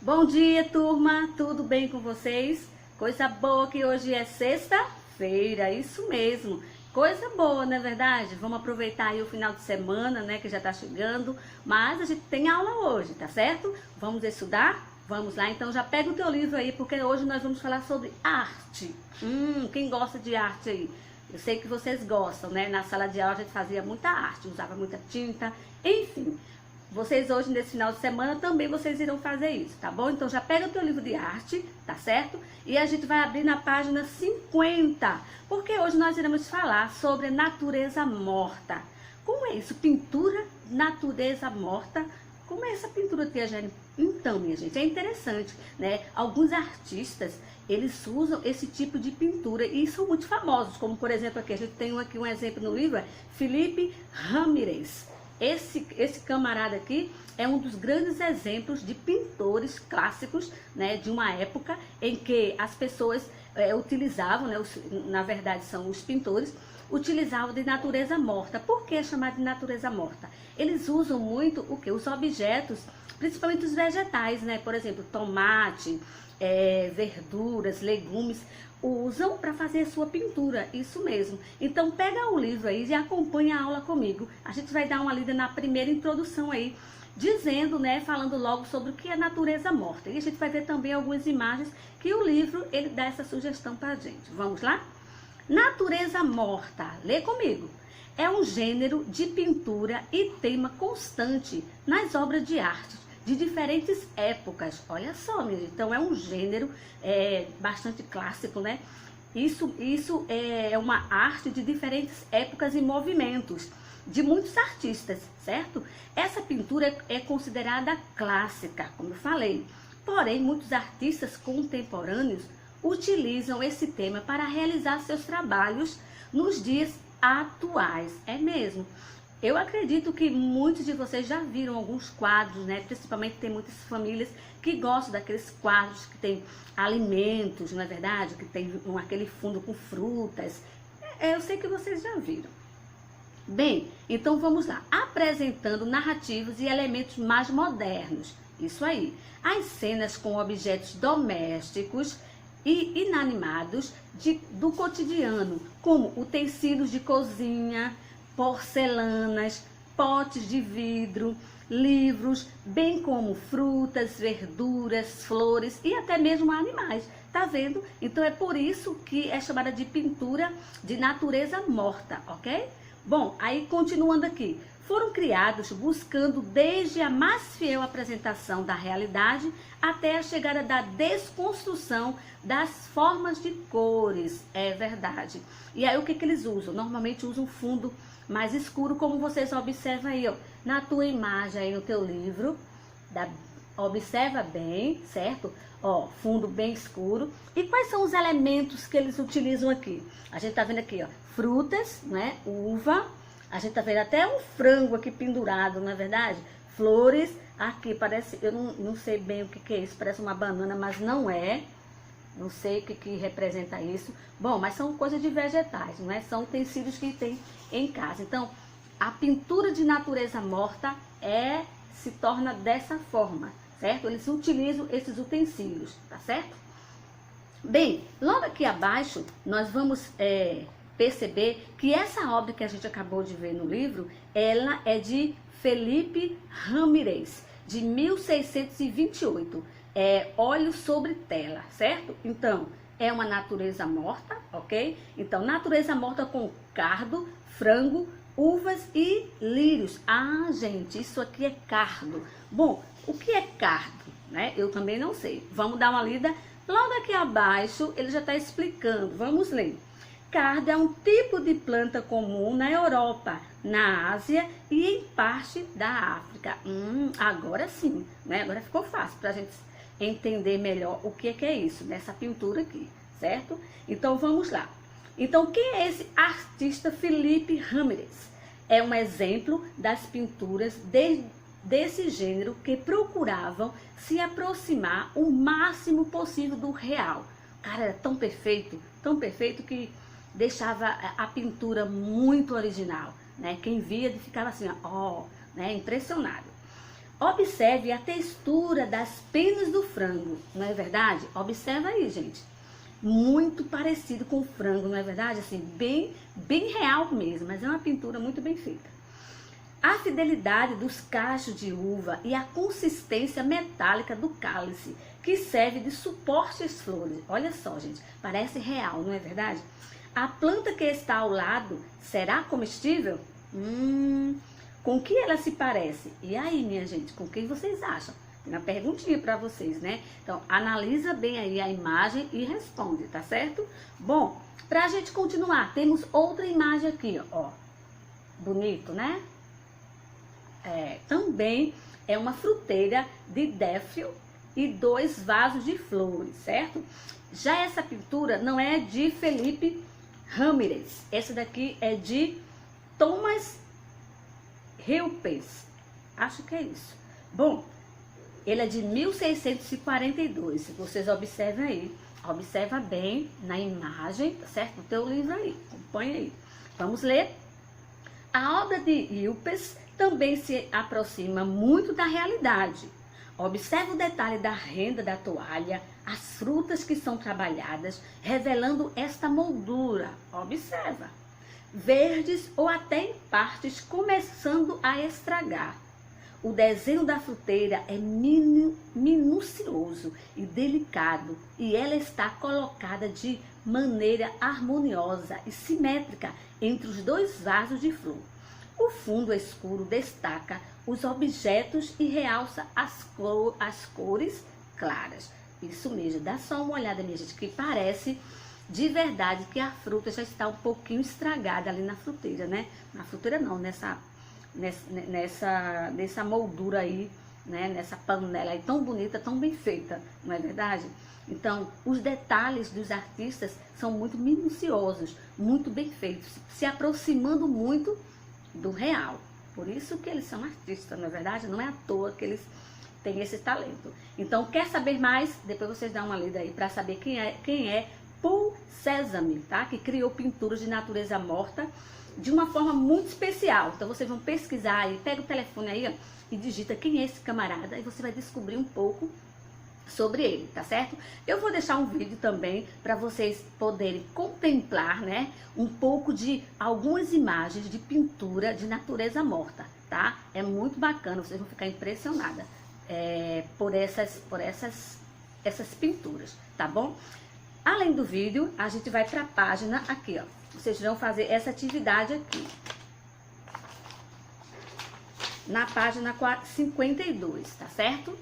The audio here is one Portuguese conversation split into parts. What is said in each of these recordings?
Bom dia, turma! Tudo bem com vocês? Coisa boa que hoje é sexta-feira, isso mesmo. Coisa boa, não é verdade? Vamos aproveitar aí o final de semana, né, que já tá chegando. Mas a gente tem aula hoje, tá certo? Vamos estudar? Vamos lá, então já pega o teu livro aí, porque hoje nós vamos falar sobre arte. Quem gosta de arte aí? Eu sei que vocês gostam, né? Na sala de aula a gente fazia muita arte, usava muita tinta, enfim. Vocês hoje, nesse final de semana, também vocês irão fazer isso, tá bom? Então já pega o teu livro de arte, tá certo? E a gente vai abrir na página 50, porque hoje nós iremos falar sobre a natureza morta. Como é isso? Pintura, natureza morta. Como é essa pintura, Tia Jane? Então, minha gente, é interessante, né? Alguns artistas, eles usam esse tipo de pintura e são muito famosos, como por exemplo aqui, a gente tem aqui um exemplo no livro, é Felipe Ramírez. Esse camarada aqui é um dos grandes exemplos de pintores clássicos, né, de uma época em que as pessoas utilizavam, né, na verdade são os pintores, utilizavam de natureza morta. Por que é chamado de natureza morta? Eles usam muito o que? Os objetos, principalmente os vegetais, né? Por exemplo, tomate, verduras, legumes, usam para fazer sua pintura, isso mesmo. Então pega o livro aí e acompanha a aula comigo. A gente vai dar uma lida na primeira introdução aí, dizendo, né, falando logo sobre o que é natureza morta. E a gente vai ver também algumas imagens que o livro, ele dá essa sugestão para a gente. Vamos lá? Natureza morta, lê comigo. É um gênero de pintura e tema constante nas obras de arte de diferentes épocas. Olha só, minha gente. Então é um gênero bastante clássico, né? Isso é uma arte de diferentes épocas e movimentos de muitos artistas, certo? Essa pintura é considerada clássica, como eu falei. Porém, muitos artistas contemporâneos utilizam esse tema para realizar seus trabalhos nos dias atuais. É mesmo. Eu acredito que muitos de vocês já viram alguns quadros, né? Principalmente tem muitas famílias que gostam daqueles quadros que tem alimentos, não é verdade? Que tem aquele fundo com frutas. Eu sei que vocês já viram. Bem, então vamos lá. Apresentando narrativas e elementos mais modernos. Isso aí. As cenas com objetos domésticos e inanimados do cotidiano, como utensílios de cozinha, porcelanas, potes de vidro, livros, bem como frutas, verduras, flores e até mesmo animais. Tá vendo? Então é por isso que é chamada de pintura de natureza morta, ok? Bom, aí continuando aqui. Foram criados buscando desde a mais fiel apresentação da realidade até a chegada da desconstrução das formas de cores, é verdade. E aí o que eles usam? Normalmente usam fundo mais escuro, como vocês observam aí, ó, na tua imagem aí no teu livro, observa bem, certo? Ó, fundo bem escuro. E quais são os elementos que eles utilizam aqui? A gente tá vendo aqui, ó, frutas, né, uva. A gente tá vendo até um frango aqui pendurado, não é verdade? Flores, aqui parece, eu não sei bem o que é isso, parece uma banana, mas não é. Não sei o que representa isso. Bom, mas são coisas de vegetais, não é? São utensílios que tem em casa. Então, a pintura de natureza morta se torna dessa forma, certo? Eles utilizam esses utensílios, tá certo? Bem, logo aqui abaixo, nós vamos perceber que essa obra que a gente acabou de ver no livro, ela é de Felipe Ramírez, de 1628. Óleo sobre tela, certo? Então, é uma natureza morta, ok? Então, natureza morta com cardo, frango, uvas e lírios. Ah, gente, isso aqui é cardo. Bom, o que é cardo, né? Eu também não sei. Vamos dar uma lida. Logo aqui abaixo, ele já está explicando. Vamos ler. Cardo é um tipo de planta comum na Europa, na Ásia e em parte da África. Agora sim, né? Agora ficou fácil para a gente entender melhor o que é isso, nessa pintura aqui, certo? Então vamos lá. Então quem é esse artista Felipe Ramírez? É um exemplo das pinturas desse gênero que procuravam se aproximar o máximo possível do real. Cara, era tão perfeito que deixava a pintura muito original, né? Quem via ficava assim, ó, né, impressionado. Observe a textura das penas do frango, não é verdade? Observa aí, gente. Muito parecido com o frango, não é verdade? Assim, bem real mesmo, mas é uma pintura muito bem feita. A fidelidade dos cachos de uva e a consistência metálica do cálice, que serve de suporte às flores. Olha só, gente, parece real, não é verdade? A planta que está ao lado será comestível? Com que ela se parece? E aí, minha gente, com quem vocês acham? Tem uma perguntinha para vocês, né? Então, analisa bem aí a imagem e responde, tá certo? Bom, pra gente continuar, temos outra imagem aqui, ó. Bonito, né? Também é uma fruteira de défio e 2 vasos de flores, certo? Já essa pintura não é de Felipe Ramírez. Essa daqui é de Thomas Helpers. Acho que é isso. Bom, ele é de 1642. Vocês observam aí. Observa bem na imagem, tá certo? O teu livro aí. Acompanha aí. Vamos ler. A obra de Helpers também se aproxima muito da realidade. Observe o detalhe da renda da toalha, as frutas que são trabalhadas, revelando esta moldura. Observa. Verdes ou até em partes começando a estragar. O desenho da fruteira é minucioso e delicado e ela está colocada de maneira harmoniosa e simétrica entre os 2 vasos de flor. O fundo escuro destaca os objetos e realça as cores claras. Isso mesmo, dá só uma olhada, minha gente, que parece de verdade que a fruta já está um pouquinho estragada ali na fruteira, né? Na fruteira não, nessa moldura aí, né? Nessa panela aí tão bonita, tão bem feita, não é verdade? Então, os detalhes dos artistas são muito minuciosos, muito bem feitos, se aproximando muito do real. Por isso que eles são artistas, não é verdade? Não é à toa que eles têm esse talento. Então, quer saber mais? Depois vocês dão uma lida aí para saber quem é Paul Cézanne, tá? Que criou pinturas de natureza morta de uma forma muito especial. Então, vocês vão pesquisar aí, pega o telefone aí, ó, e digita quem é esse camarada e você vai descobrir um pouco sobre ele, tá certo? Eu vou deixar um vídeo também para vocês poderem contemplar, né, um pouco de algumas imagens de pintura de natureza morta, tá? É muito bacana, vocês vão ficar impressionadas por essas pinturas, tá bom? Além do vídeo, a gente vai para a página aqui, ó. Vocês vão fazer essa atividade aqui. Na página 52, tá certo?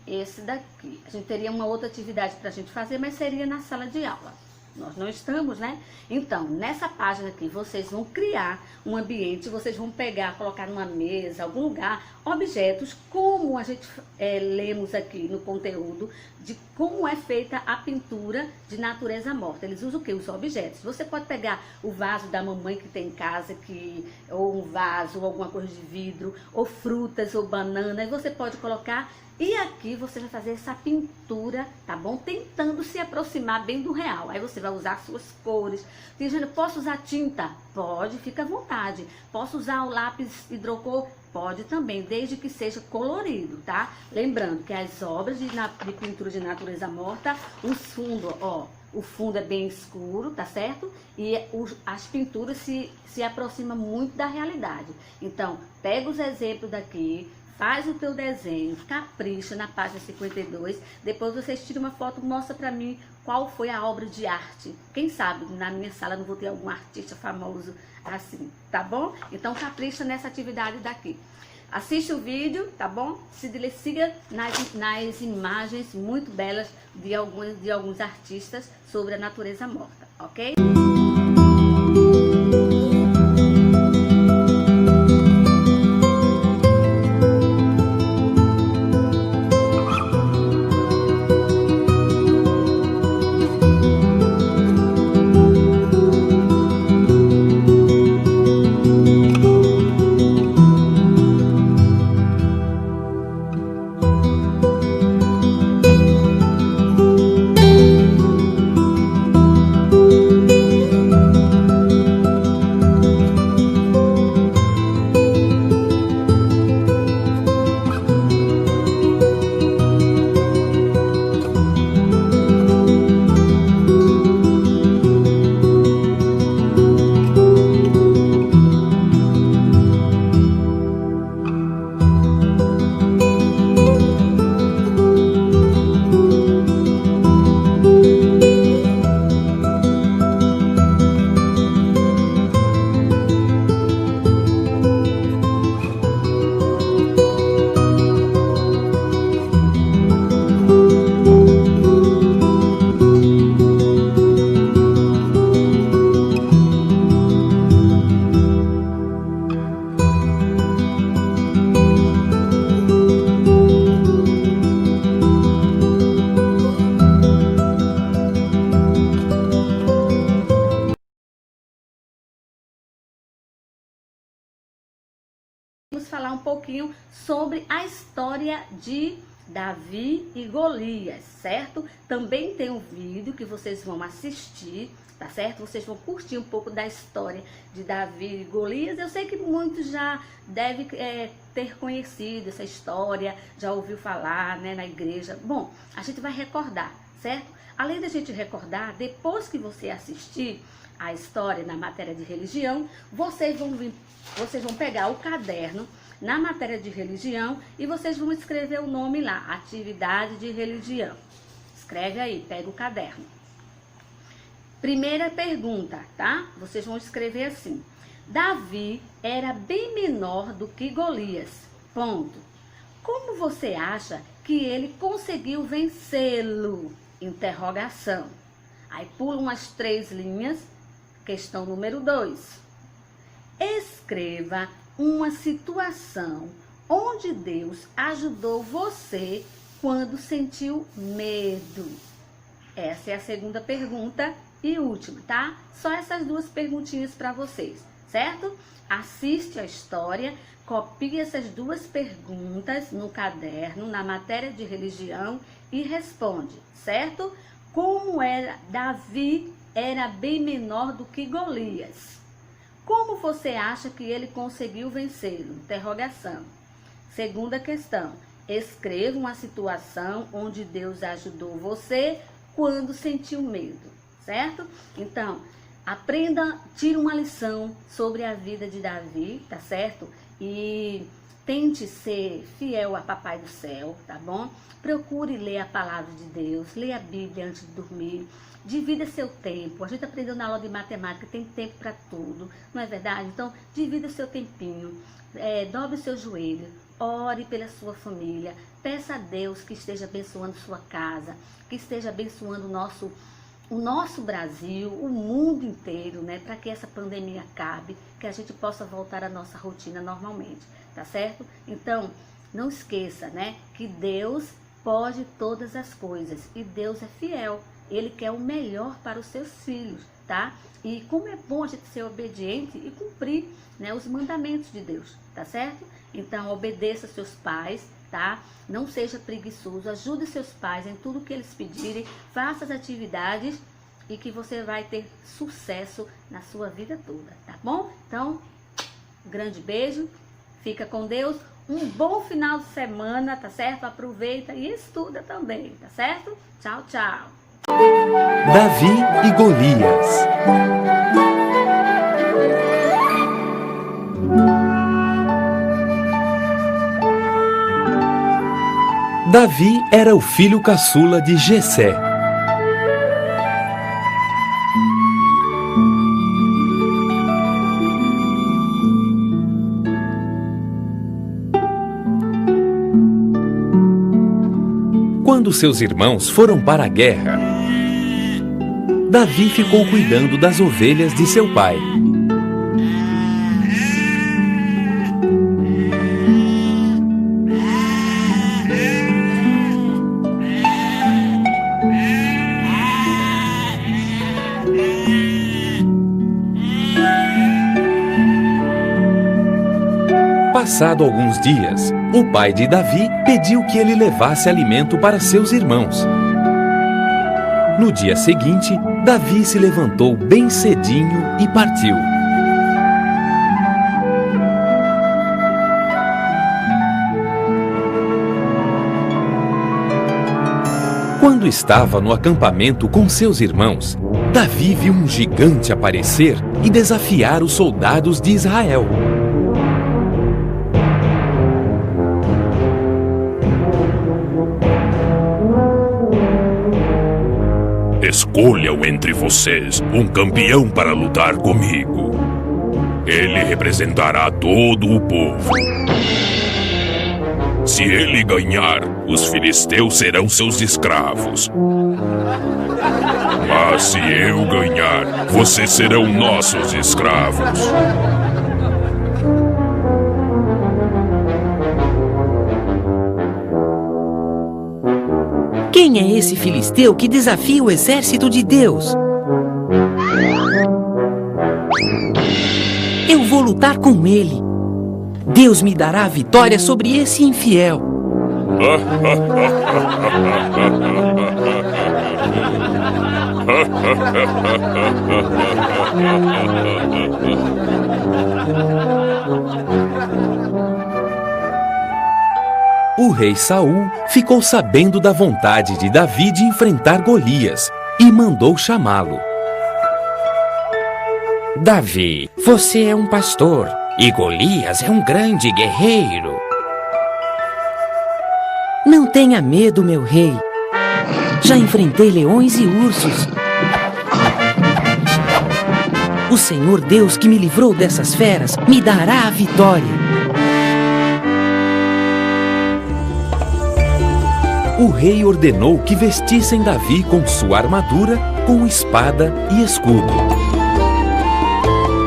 Esse daqui. A gente teria uma outra atividade para a gente fazer, mas seria na sala de aula. Nós não estamos, né? Então, nessa página aqui, vocês vão criar um ambiente, vocês vão pegar, colocar numa mesa, algum lugar, objetos, como a gente lemos aqui no conteúdo, de como é feita a pintura de natureza morta. Eles usam o quê? Os objetos. Você pode pegar o vaso da mamãe que tem em casa, ou um vaso, ou alguma coisa de vidro, ou frutas, ou banana, e você pode colocar. E aqui você vai fazer essa pintura, tá bom? Tentando se aproximar bem do real. Aí você vai usar as suas cores. Dizendo, posso usar tinta? Pode, fica à vontade. Posso usar o lápis hidrocor? Pode também, desde que seja colorido, tá? Lembrando que as obras de pintura de natureza morta, os fundos, ó, o fundo é bem escuro, tá certo? E as pinturas se aproximam muito da realidade. Então, pega os exemplos daqui, faz o teu desenho, capricha na página 52, depois vocês tiram uma foto, mostra pra mim qual foi a obra de arte. Quem sabe na minha sala não vou ter algum artista famoso assim, tá bom? Então capricha nessa atividade daqui. Assiste o vídeo, tá bom? Siga nas imagens muito belas de alguns artistas sobre a natureza morta, ok? Vamos falar um pouquinho sobre a história de Davi e Golias, certo? Também tem um vídeo que vocês vão assistir, tá certo? Vocês vão curtir um pouco da história de Davi e Golias. Eu sei que muitos já devem ter conhecido essa história, já ouviu falar, né, na igreja. Bom, a gente vai recordar, certo? Além da gente recordar, depois que você assistir a história na matéria de religião, vocês vão pegar o caderno na matéria de religião e vocês vão escrever o nome lá, atividade de religião. Escreve aí, pega o caderno. Primeira pergunta, tá? Vocês vão escrever assim: Davi era bem menor do que Golias. Ponto. Como você acha que ele conseguiu vencê-lo? Interrogação. Aí pula umas 3 linhas. Questão número 2. Escreva uma situação onde Deus ajudou você quando sentiu medo. Essa é a segunda pergunta e última, tá? Só essas 2 perguntinhas para vocês, certo? Assiste a história, copie essas 2 perguntas no caderno, na matéria de religião e responde, certo? Como era Davi era bem menor do que Golias? Como você acha que ele conseguiu vencê-lo? Interrogação. Segunda questão. Escreva uma situação onde Deus ajudou você quando sentiu medo, certo? Então, aprenda, tire uma lição sobre a vida de Davi, tá certo? E tente ser fiel a Papai do Céu, tá bom? Procure ler a palavra de Deus, leia a Bíblia antes de dormir. Divida seu tempo. A gente aprendeu na aula de matemática, tem tempo para tudo, não é verdade? Então, divida seu tempinho, dobre o seu joelho, ore pela sua família, peça a Deus que esteja abençoando sua casa, que esteja abençoando o nosso Brasil, o mundo inteiro, né? Para que essa pandemia acabe, que a gente possa voltar à nossa rotina normalmente, tá certo? Então, não esqueça, né? Que Deus pode todas as coisas e Deus é fiel. Ele quer o melhor para os seus filhos, tá? E como é bom a gente ser obediente e cumprir, né, os mandamentos de Deus, tá certo? Então, obedeça seus pais, tá? Não seja preguiçoso, ajude seus pais em tudo que eles pedirem, faça as atividades e que você vai ter sucesso na sua vida toda, tá bom? Então, grande beijo, fica com Deus, um bom final de semana, tá certo? Aproveita e estuda também, tá certo? Tchau, tchau! Davi e Golias. Davi era o filho caçula de Jessé. Quando seus irmãos foram para a guerra, Davi ficou cuidando das ovelhas de seu pai. Passado alguns dias, o pai de Davi pediu que ele levasse alimento para seus irmãos. No dia seguinte, Davi se levantou bem cedinho e partiu. Quando estava no acampamento com seus irmãos, Davi viu um gigante aparecer e desafiar os soldados de Israel. Escolham entre vocês um campeão para lutar comigo. Ele representará todo o povo. Se ele ganhar, os filisteus serão seus escravos. Mas se eu ganhar, vocês serão nossos escravos. Quem é esse filisteu que desafia o exército de Deus? Eu vou lutar com ele. Deus me dará a vitória sobre esse infiel. O rei Saul ficou sabendo da vontade de Davi de enfrentar Golias e mandou chamá-lo. Davi, você é um pastor e Golias é um grande guerreiro. Não tenha medo, meu rei. Já enfrentei leões e ursos. O Senhor Deus que me livrou dessas feras me dará a vitória. O rei ordenou que vestissem Davi com sua armadura, com espada e escudo.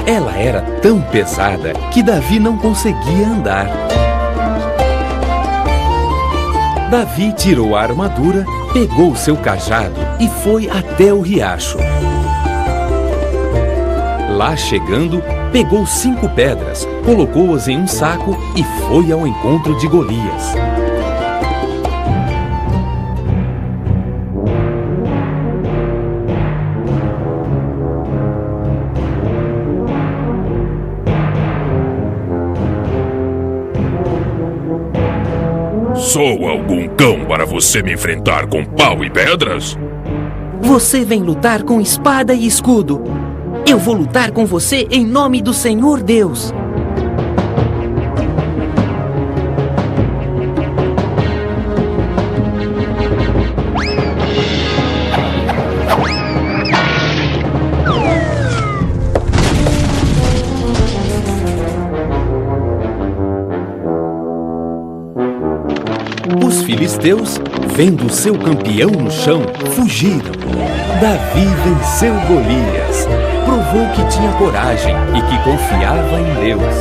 Ela era tão pesada que Davi não conseguia andar. Davi tirou a armadura, pegou seu cajado e foi até o riacho. Lá chegando, pegou 5 pedras, colocou-as em um saco e foi ao encontro de Golias. Sou algum cão para você me enfrentar com pau e pedras? Você vem lutar com espada e escudo. Eu vou lutar com você em nome do Senhor Deus. Os filisteus, vendo seu campeão no chão, fugiram. Davi venceu Golias, provou que tinha coragem e que confiava em Deus.